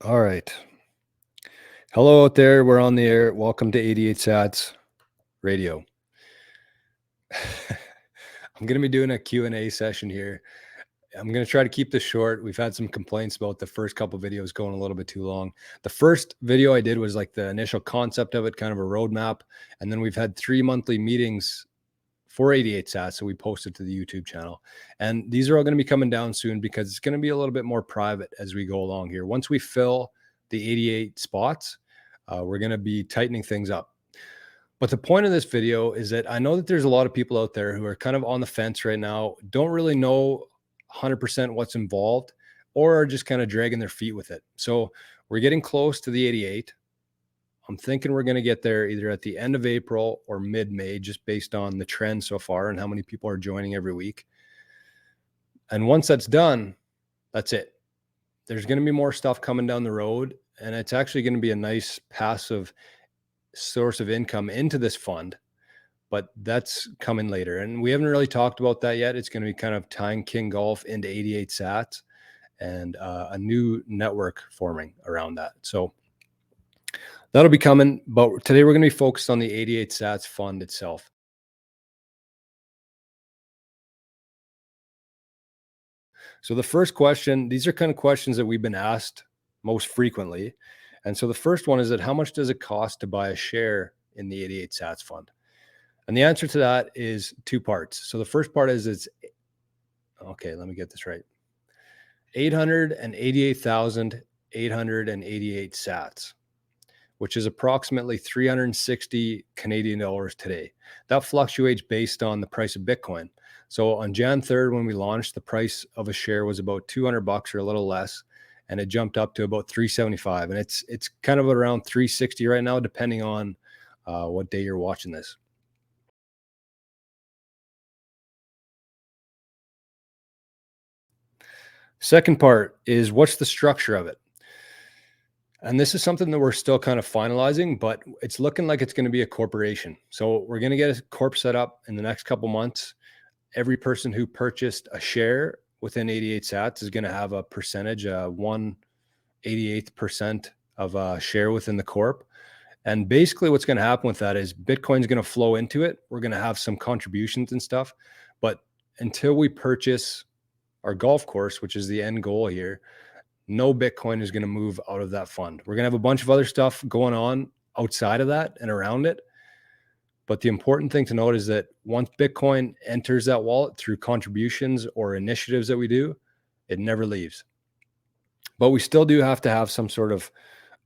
All right. Hello out there. We're on the air. Welcome to 88 Sats Radio. I'm going to be doing a Q&A session here. I'm going to try to keep this short. We've had some complaints about the first couple videos going a little bit too long. The first video I did was like the initial concept of it, kind of a roadmap. And then we've had 3 monthly meetings for 88 Sats. So we posted to the YouTube channel. And these are all going to be coming down soon because it's going to be a little bit more private as we go along here. Once we fill the 88 spots, we're going to be tightening things up. But the point of this video is that I know that there's a lot of people out there who are kind of on the fence right now, don't really know 100% what's involved, or are just kind of dragging their feet with it. So we're getting close to the 88. I'm thinking we're going to get there either at the end of April or mid-May, just based on the trend so far and how many people are joining every week. And once that's done, that's it. There's going to be more stuff coming down the road, and it's actually going to be a nice passive source of income into this fund, but that's coming later. And we haven't really talked about that yet. It's going to be kind of tying King Golf into 88 Sats and a new network forming around that. So that'll be coming. But today we're going to be focused on the 88 Sats fund itself. So the first question, these are kind of questions that we've been asked most frequently. And so the first one is that how much does it cost to buy a share in the 88 Sats fund? And the answer to that is two parts. So the first part is okay, let me get this right. 888,888 sats, which is approximately 360 Canadian dollars today. That fluctuates based on the price of Bitcoin. So on Jan 3rd, when we launched, the price of a share was about $200 or a little less, and it jumped up to about 375. And it's kind of around 360 right now, depending on what day you're watching this. Second part is what's the structure of it? And this is something that we're still kind of finalizing, but it's looking like it's going to be a corporation. So we're going to get a corp set up in the next couple months. Every person who purchased a share within 88 Sats is going to have a percentage, 1/88% of a share within the corp. And basically what's going to happen with that is Bitcoin's going to flow into it. We're going to have some contributions and stuff, but until we purchase our golf course, which is the end goal here, no Bitcoin is going to move out of that fund. We're going to have a bunch of other stuff going on outside of that and around it. But the important thing to note is that once Bitcoin enters that wallet through contributions or initiatives that we do, it never leaves. But we still do have to have some sort of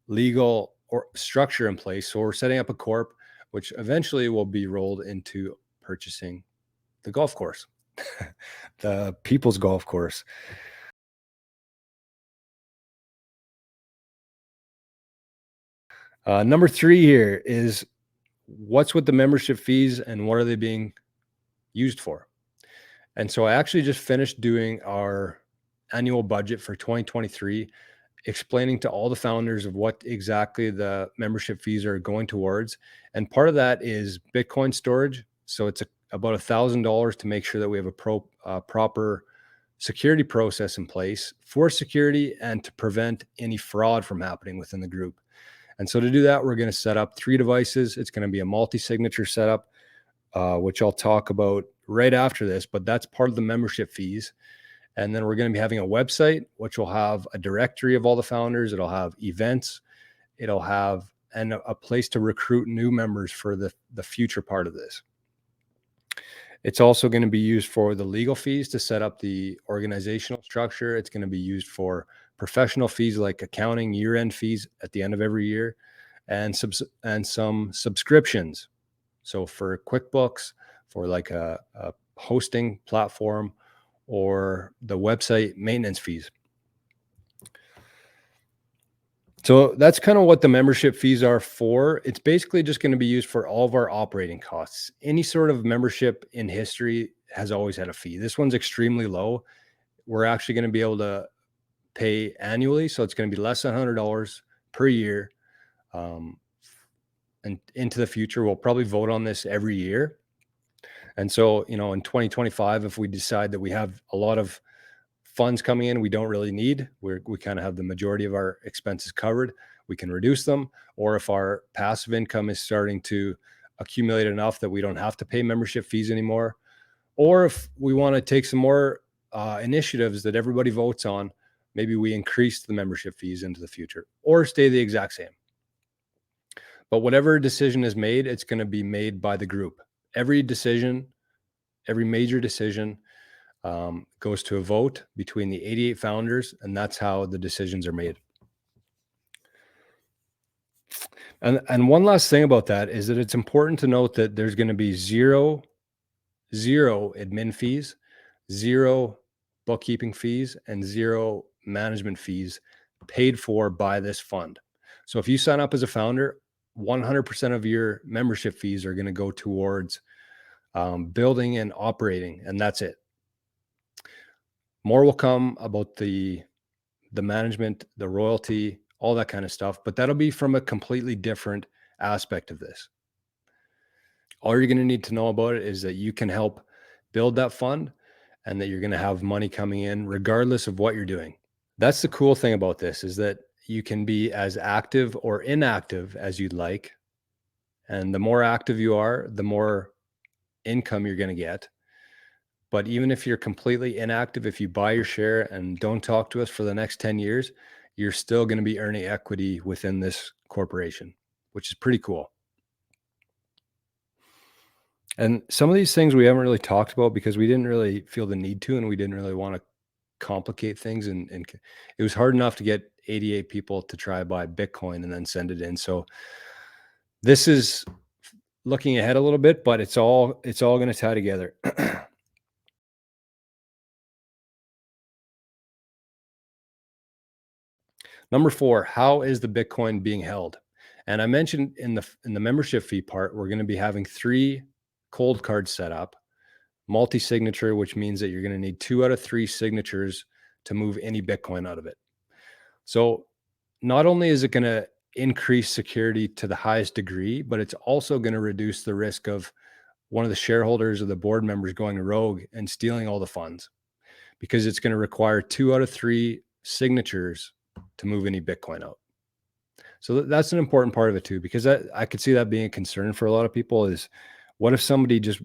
legal or structure in place. So we're setting up a corp, which eventually will be rolled into purchasing the golf course, the people's golf course. Number three here is what's with the membership fees and what are they being used for? And so I actually just finished doing our annual budget for 2023, explaining to all the founders of what exactly the membership fees are going towards. And part of that is Bitcoin storage. So it's about $1,000 to make sure that we have a proper security process in place for security and to prevent any fraud from happening within the group. And so to do that, we're going to set up 3 devices. It's going to be a multi-signature setup, which I'll talk about right after this, but that's part of the membership fees. And then we're going to be having a website, which will have a directory of all the founders. It'll have events. It'll have a place to recruit new members for the future part of this. It's also going to be used for the legal fees to set up the organizational structure. It's going to be used for professional fees like accounting, year-end fees at the end of every year, and some subscriptions. So for QuickBooks, for like a hosting platform, or the website maintenance fees. So that's kind of what the membership fees are for. It's basically just going to be used for all of our operating costs. Any sort of membership in history has always had a fee. This one's extremely low. We're actually going to be able to pay annually. So it's going to be less than $100 per year. And into the future, we'll probably vote on this every year. And so, in 2025, if we decide that we have a lot of funds coming in we don't really need, we kind of have the majority of our expenses covered, we can reduce them. Or if our passive income is starting to accumulate enough that we don't have to pay membership fees anymore, or if we want to take some more initiatives that everybody votes on, maybe we increase the membership fees into the future or stay the exact same. But whatever decision is made, it's going to be made by the group. Every decision, every major decision goes to a vote between the 88 founders, and that's how the decisions are made. And one last thing about that is that it's important to note that there's going to be zero admin fees, zero bookkeeping fees, and zero management fees paid for by this fund. So if you sign up as a founder, 100% of your membership fees are going to go towards building and operating, and that's it. More will come about the management, the royalty, all that kind of stuff, but that'll be from a completely different aspect of this. All you're going to need to know about it is that you can help build that fund and that you're going to have money coming in regardless of what you're doing. That's the cool thing about this, is that you can be as active or inactive as you'd like. And the more active you are, the more income you're going to get. But even if you're completely inactive, if you buy your share and don't talk to us for the next 10 years, you're still going to be earning equity within this corporation, which is pretty cool. And some of these things we haven't really talked about because we didn't really feel the need to, and we didn't really want to complicate things. And it was hard enough to get 88 people to try buy Bitcoin and then send it in. So this is looking ahead a little bit, but it's all going to tie together. Number 4, how is the Bitcoin being held? And I mentioned in the membership fee part, we're going to be having 3 cold cards set up, multi-signature, which means that you're going to need 2 out of 3 signatures to move any Bitcoin out of it. So not only is it going to increase security to the highest degree, but it's also going to reduce the risk of one of the shareholders or the board members going rogue and stealing all the funds, because it's going to require 2 out of 3 signatures to move any Bitcoin out. So that's an important part of it too, because I could see that being a concern for a lot of people. Is what if somebody just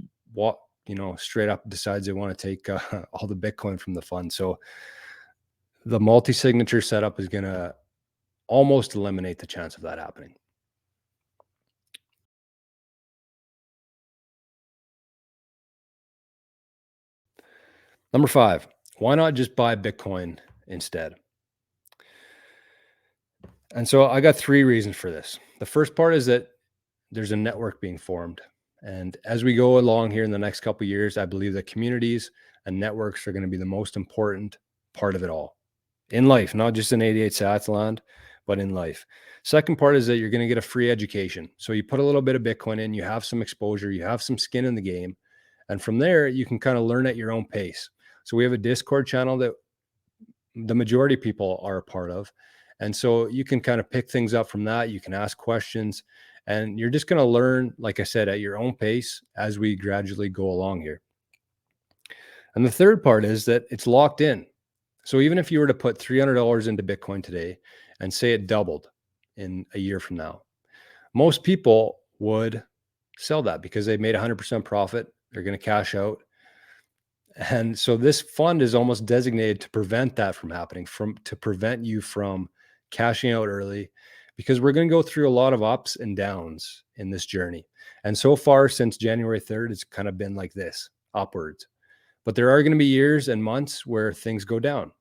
straight up decides they want to take all the Bitcoin from the fund? So the multi-signature setup is going to almost eliminate the chance of that happening. Number 5, why not just buy Bitcoin instead? And so I got 3 reasons for this. The first part is that there's a network being formed. And as we go along here in the next couple of years, I believe that communities and networks are going to be the most important part of it all in life, not just in 88 Sats land, but in life. Second part is that you're going to get a free education. So you put a little bit of Bitcoin in, you have some exposure, you have some skin in the game. And from there, you can kind of learn at your own pace. So we have a Discord channel that the majority of people are a part of. And so you can kind of pick things up from that. You can ask questions, and you're just going to learn, like I said, at your own pace as we gradually go along here. And the third part is that it's locked in. So even if you were to put $300 into Bitcoin today and say it doubled in a year from now, most people would sell that because they made 100% profit. They're going to cash out. And so this fund is almost designated to prevent that from happening, to prevent you from cashing out early, because we're going to go through a lot of ups and downs in this journey. And so far since January 3rd, it's kind of been like this, upwards. But there are going to be years and months where things go down.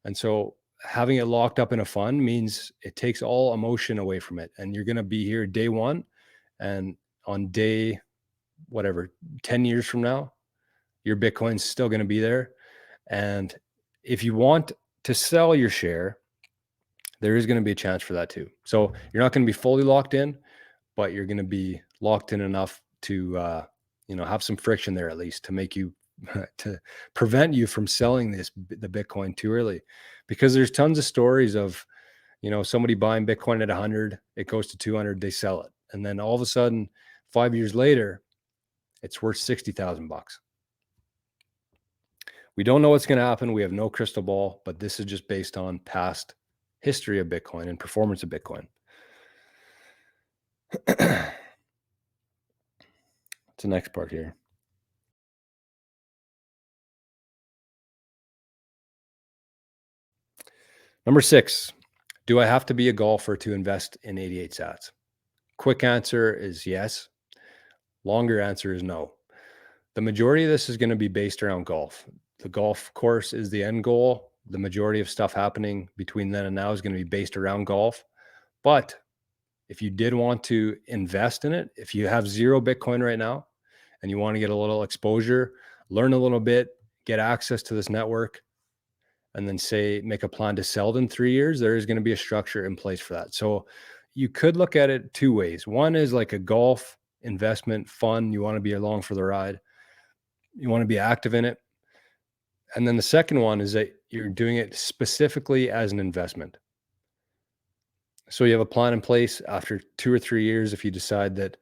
And so having it locked up in a fund means it takes all emotion away from it. And you're going to be here day 1, and on day, 10 years from now, your Bitcoin's still going to be there. And if you want to sell your share, there is going to be a chance for that too. So you're not going to be fully locked in, but you're going to be locked in enough to, have some friction there, at least to make you, to prevent you from selling the Bitcoin too early, because there's tons of stories of, somebody buying Bitcoin at 100, it goes to 200, they sell it. And then all of a sudden, 5 years later, it's worth $60,000. We don't know what's going to happen. We have no crystal ball, but this is just based on past history of Bitcoin and performance of Bitcoin. What's the next part here? Number 6, do I have to be a golfer to invest in 88 sats? Quick answer is yes. Longer answer is no. The majority of this is going to be based around golf. The golf course is the end goal. The majority of stuff happening between then and now is going to be based around golf. But if you did want to invest in it, if you have zero Bitcoin right now and you want to get a little exposure, learn a little bit, get access to this network, and then say make a plan to sell it in 3 years, there is going to be a structure in place for that. So you could look at it two ways. One is like a golf investment fund. You want to be along for the ride. You want to be active in it. And then the second one is that you're doing it specifically as an investment. So you have a plan in place after 2 or 3 years. If you decide that,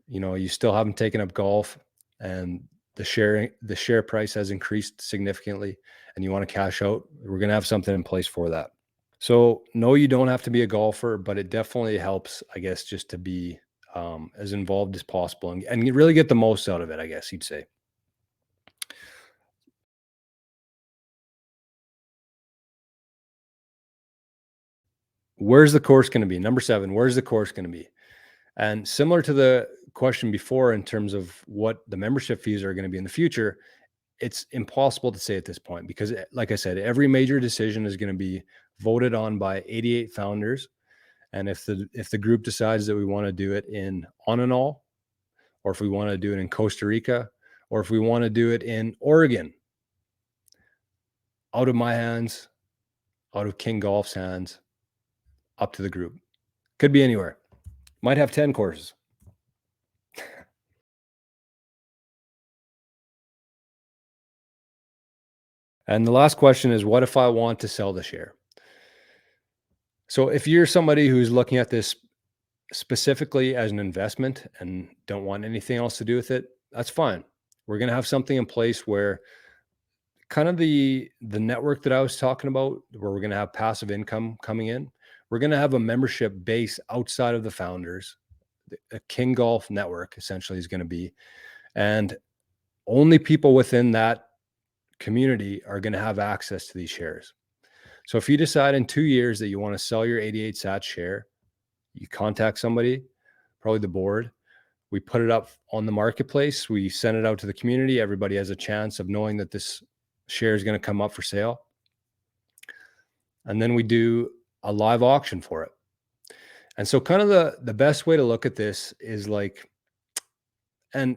you still haven't taken up golf and the share price has increased significantly and you want to cash out, we're going to have something in place for that. So no, you don't have to be a golfer, but it definitely helps, I guess, just to be as involved as possible and you really get the most out of it, I guess you'd say. Where's the course going to be? Number 7, where's the course going to be? And similar to the question before, in terms of what the membership fees are going to be in the future, it's impossible to say at this point because, like I said, every major decision is going to be voted on by 88 founders. And if the group decides that we want to do it in Onanol, or if we want to do it in Costa Rica, or if we want to do it in Oregon, out of my hands, out of King Golf's hands, up to the group. Could be anywhere. Might have 10 courses. And the last question is, what if I want to sell the share? So if you're somebody who's looking at this specifically as an investment and don't want anything else to do with it, that's fine. We're going to have something in place where kind of the network that I was talking about, where we're going to have passive income coming in. We're going to have a membership base outside of the founders. A King Golf network essentially is going to be, and only people within that community are going to have access to these shares. So if you decide in 2 years that you want to sell your 88 sat share, you contact somebody, probably the board. We put it up on the marketplace. We send it out to the community. Everybody has a chance of knowing that this share is going to come up for sale. And then we do a live auction for it. And so kind of the best way to look at this is like, and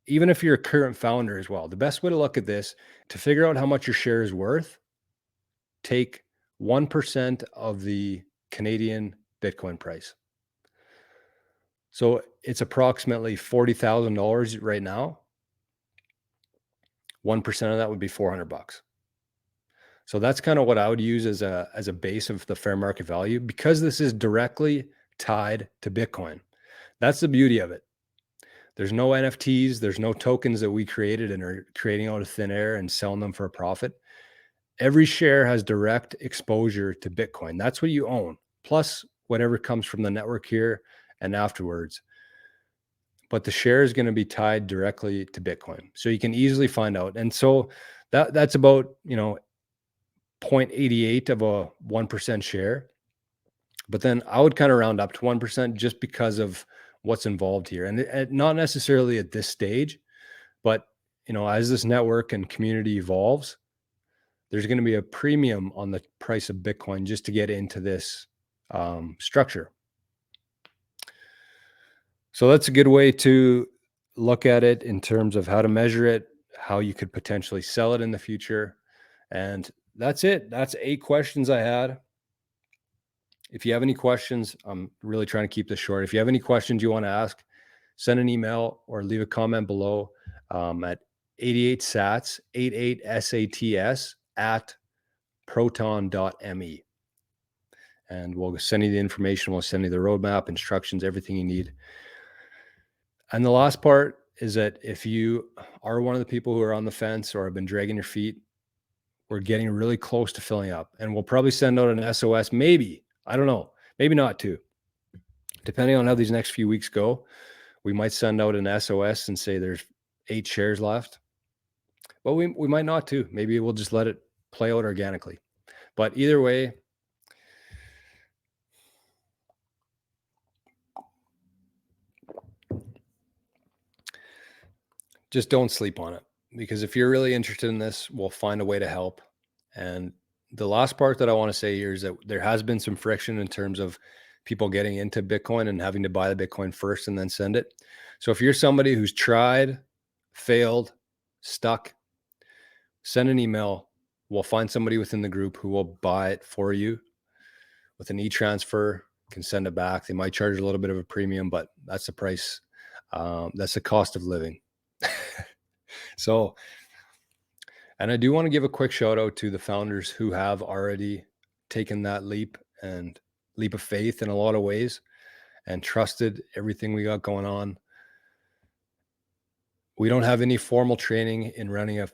even if you're a current founder as well, the best way to look at this to figure out how much your share is worth, take 1% of the Canadian Bitcoin price. So it's approximately $40,000 right now. 1% of that would be $400. So that's kind of what I would use as a base of the fair market value, because this is directly tied to Bitcoin. That's the beauty of it. There's no NFTs, there's no tokens that we created and are creating out of thin air and selling them for a profit. Every share has direct exposure to Bitcoin. That's what you own, plus whatever comes from the network here and afterwards. But the share is going to be tied directly to Bitcoin. So you can easily find out. And so that's about, 0.88 of a 1% share. But then I would kind of round up to 1% just because of what's involved here. And not necessarily at this stage, but as this network and community evolves, there's going to be a premium on the price of Bitcoin just to get into this structure. So that's a good way to look at it in terms of how to measure it, how you could potentially sell it in the future. And that's it. That's 8 questions I had. If you have any questions, I'm really trying to keep this short. If you have any questions you want to ask, send an email or leave a comment below at 88 sats, 88 SATS at proton.me. And we'll send you the information. We'll send you the roadmap, instructions, everything you need. And the last part is that if you are one of the people who are on the fence or have been dragging your feet, we're getting really close to filling up, and we'll probably send out an SOS. Maybe, I don't know, maybe not too. Depending on how these next few weeks go, we might send out an SOS and say there's 8 shares left. But we might not too. Maybe we'll just let it play out organically. But either way, just don't sleep on it, because if you're really interested in this, we'll find a way to help. And the last part that I want to say here is that there has been some friction in terms of people getting into Bitcoin and having to buy the Bitcoin first and then send it. So if you're somebody who's tried, failed, stuck, send an email. We'll find somebody within the group who will buy it for you with an e-transfer, can send it back. They might charge a little bit of a premium, but that's the price. That's the cost of living. So, and I do want to give a quick shout out to the founders who have already taken that leap of faith in a lot of ways and trusted everything we got going on. We don't have any formal training in running a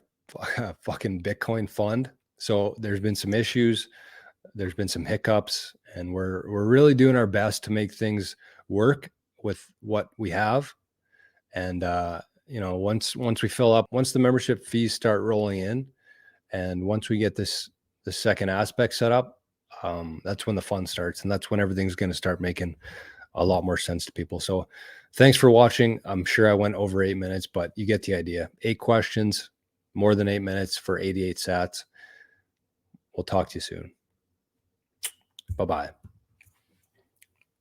fucking Bitcoin fund. So there's been some issues, there's been some hiccups, and we're really doing our best to make things work with what we have. And once we fill up, once the membership fees start rolling in, and once we get the second aspect set up, that's when the fun starts, and that's when everything's going to start making a lot more sense to people. So thanks for watching. I'm sure I went over 8 minutes, but you get the idea. 8 questions, more than 8 minutes for 88 sats. We'll talk to you soon. Bye-bye.